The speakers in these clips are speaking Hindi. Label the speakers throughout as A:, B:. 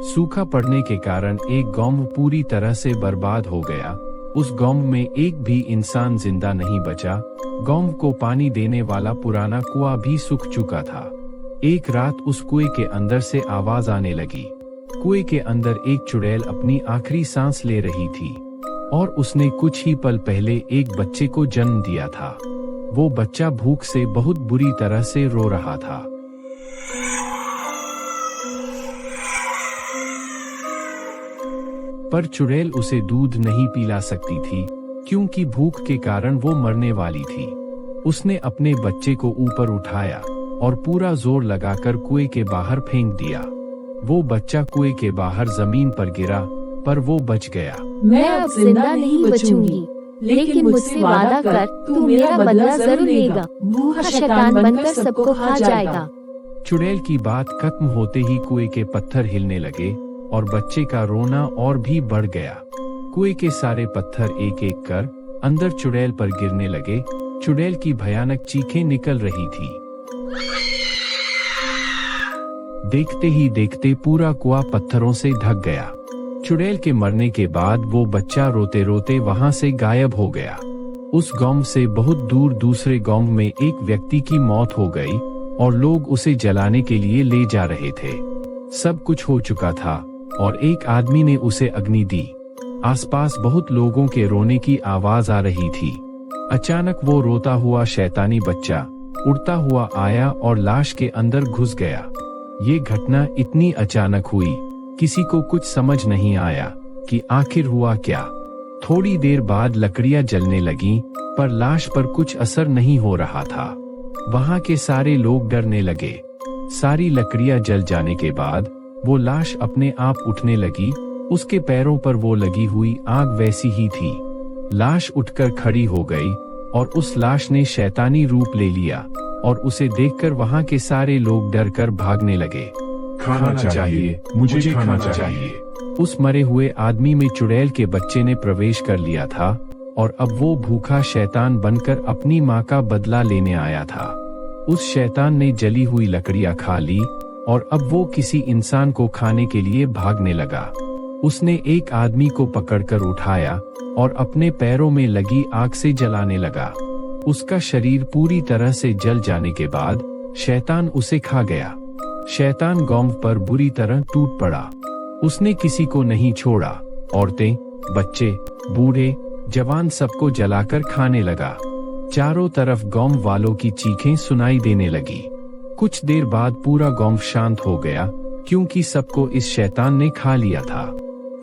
A: सूखा पड़ने के कारण एक गांव पूरी तरह से बर्बाद हो गया। उस गांव में एक भी इंसान जिंदा नहीं बचा। गांव को पानी देने वाला पुराना कुआं भी सूख चुका था। एक रात उस कुएं के अंदर से आवाज आने लगी। कुएं के अंदर एक चुड़ैल अपनी आखिरी सांस ले रही थी और उसने कुछ ही पल पहले एक बच्चे को जन्म दिया था। वो बच्चा भूख से बहुत बुरी तरह से रो रहा था। पर चुड़ैल उसे दूध नहीं पिला सकती थी क्योंकि भूख के कारण वो मरने वाली थी। उसने अपने बच्चे को ऊपर उठाया और पूरा जोर लगाकर कुएं के बाहर फेंक दिया। वो बच्चा कुएं के बाहर जमीन पर गिरा, पर वो बच गया।
B: मैं अब जिंदा नहीं बचूंगी, लेकिन मुझसे वादा कर, तू मेरा बदला जरूर लेगा। बूढ़ा शैतान बनकर सबको खा जाएगा।
A: चुड़ैल की बात खत्म होते ही कुएं के पत्थर हिलने लगे और बच्चे का रोना और भी बढ़ गया। कुएं के सारे पत्थर एक एक कर अंदर चुड़ैल पर गिरने लगे। चुड़ैल की भयानक चीखें निकल रही थी। देखते ही देखते पूरा कुआं पत्थरों से ढक गया। चुड़ैल के मरने के बाद वो बच्चा रोते रोते वहां से गायब हो गया। उस गांव से बहुत दूर दूसरे गांव में एक व्यक्ति की मौत हो गई और लोग उसे जलाने के लिए ले जा रहे थे। सब कुछ हो चुका था और एक आदमी ने उसे अग्नि दी। आसपास बहुत लोगों के रोने की आवाज आ रही थी। अचानक वो रोता हुआ शैतानी बच्चा उड़ता हुआ आया और लाश के अंदर घुस गया। ये घटना इतनी अचानक हुई, किसी को कुछ समझ नहीं आया कि आखिर हुआ क्या। थोड़ी देर बाद लकड़ियां जलने लगीं, पर लाश पर कुछ असर नहीं हो रहा था। वहां के सारे लोग डरने लगे। सारी लकड़ियां जल जाने के बाद वो लाश अपने आप उठने लगी। उसके पैरों पर वो लगी हुई आग वैसी ही थी। लाश उठकर खड़ी हो गई और उस लाश ने शैतानी रूप ले लिया और उसे देखकर वहां के सारे लोग डरकर भागने लगे।
C: खाना चाहिए, मुझे खाना चाहिए।
A: उस मरे हुए आदमी में चुड़ैल के बच्चे ने प्रवेश कर लिया था और अब वो भूखा शैतान बनकर अपनी माँ का बदला लेने आया था। उस शैतान ने जली हुई लकड़ियां खा ली और अब वो किसी इंसान को खाने के लिए भागने लगा। उसने एक आदमी को पकड़कर उठाया और अपने पैरों में लगी आग से जलाने लगा। उसका शरीर पूरी तरह से जल जाने के बाद शैतान उसे खा गया। शैतान गांव पर बुरी तरह टूट पड़ा। उसने किसी को नहीं छोड़ा। औरतें, बच्चे, बूढ़े, जवान सबको जलाकर खाने लगा। चारों तरफ गांव वालों की चीखें सुनाई देने लगी। कुछ देर बाद पूरा गांव शांत हो गया क्योंकि सबको इस शैतान ने खा लिया था।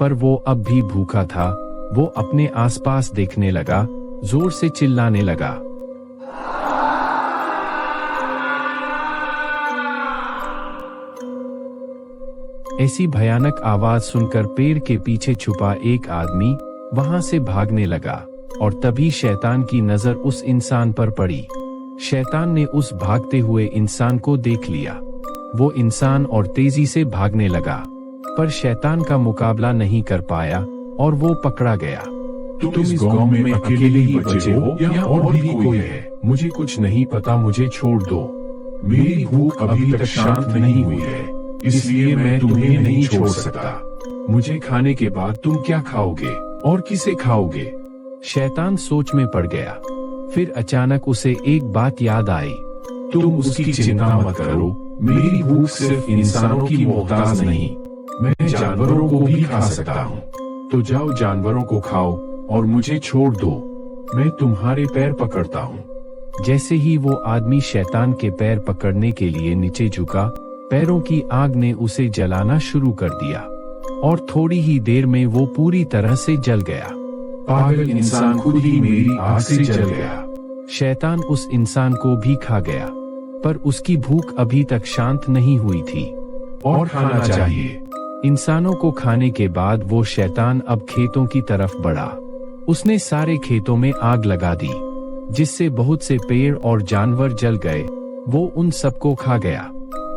A: पर वो अब भी भूखा था। वो अपने आसपास देखने लगा, जोर से चिल्लाने लगा। ऐसी भयानक आवाज सुनकर पेड़ के पीछे छुपा एक आदमी वहां से भागने लगा और तभी शैतान की नजर उस इंसान पर पड़ी। शैतान ने उस भागते हुए इंसान को देख लिया। वो इंसान और तेजी से भागने लगा, पर शैतान का मुकाबला नहीं कर पाया और वो पकड़ा गया।
C: तुम इस गांव में अकेले ही बचे हो या और भी कोई है? मुझे कुछ नहीं पता, मुझे छोड़ दो। मेरी भूख अभी तक शांत नहीं हुई है, इसलिए मैं तुम्हें नहीं छोड़ सकता। मुझे खाने के बाद तुम क्या खाओगे और किसे खाओगे?
A: शैतान सोच में पड़ गया। फिर अचानक उसे एक बात याद आई।
C: तुम उसकी चिंता मत करो, मेरी भूख सिर्फ इंसानों की मोहताज नहीं, मैं जानवरों को भी खा सकता हूँ। तो जाओ जानवरों को खाओ और मुझे छोड़ दो, मैं तुम्हारे पैर पकड़ता हूँ।
A: जैसे ही वो आदमी शैतान के पैर पकड़ने के लिए नीचे झुका, पैरों की आग ने उसे जलाना शुरू कर दिया और थोड़ी ही देर में वो पूरी तरह से जल गया।
C: पागल इंसान खुद ही मेरी आग से जल गया।
A: शैतान उस इंसान को भी खा गया, पर उसकी भूख अभी तक शांत नहीं हुई थी।
C: और खाना चाहिए।
A: इंसानों को खाने के बाद वो शैतान अब खेतों की तरफ बढ़ा। उसने सारे खेतों में आग लगा दी, जिससे बहुत से पेड़ और जानवर जल गए। वो उन सबको खा गया।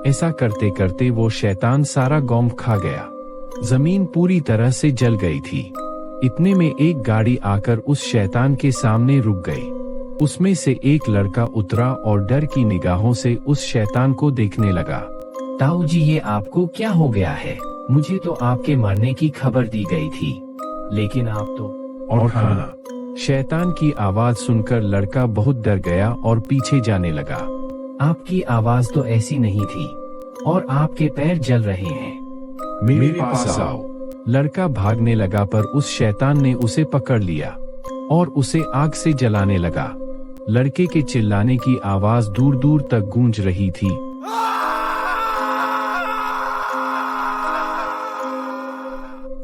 A: ऐसा करते करते वो शैतान सारा गांव खा गया। जमीन पूरी तरह से जल गई थी। इतने में एक गाड़ी आकर उस शैतान के सामने रुक गई। उसमें से एक लड़का उतरा और डर की निगाहों से उस शैतान को देखने लगा।
D: ताऊ जी, ये आपको क्या हो गया है?
A: मुझे तो आपके मरने की खबर दी गई थी, लेकिन आप तो।
C: और खाना।
A: शैतान की आवाज सुनकर लड़का बहुत डर गया और पीछे जाने लगा। आपकी आवाज तो ऐसी नहीं थी, और आपके पैर जल रहे हैं।
C: मेरे पास आओ।
A: लड़का भागने लगा पर उस शैतान ने उसे पकड़ लिया और उसे आग से जलाने लगा। लड़के के चिल्लाने की आवाज दूर दूर तक गूंज रही थी।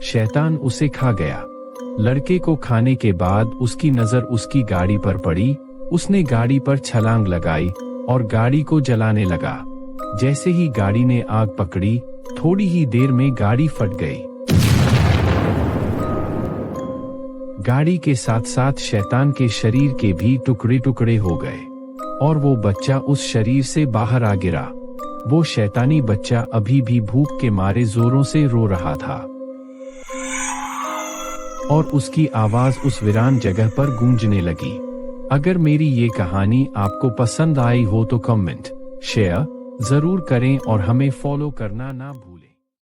A: शैतान उसे खा गया। लड़के को खाने के बाद उसकी नजर उसकी गाड़ी पर पड़ी। उसने गाड़ी पर छलांग लगाई और गाड़ी को जलाने लगा। जैसे ही गाड़ी ने आग पकड़ी, थोड़ी ही देर में गाड़ी फट गई। गाड़ी के साथ साथ शैतान के शरीर के भी टुकड़े टुकड़े हो गए और वो बच्चा उस शरीर से बाहर आ गिरा। वो शैतानी बच्चा अभी भी भूख के मारे जोरों से रो रहा था और उसकी आवाज उस वीरान जगह पर गूंजने लगी। अगर मेरी ये कहानी आपको पसंद आई हो तो कमेंट, शेयर जरूर करें और हमें फॉलो करना ना भूलें।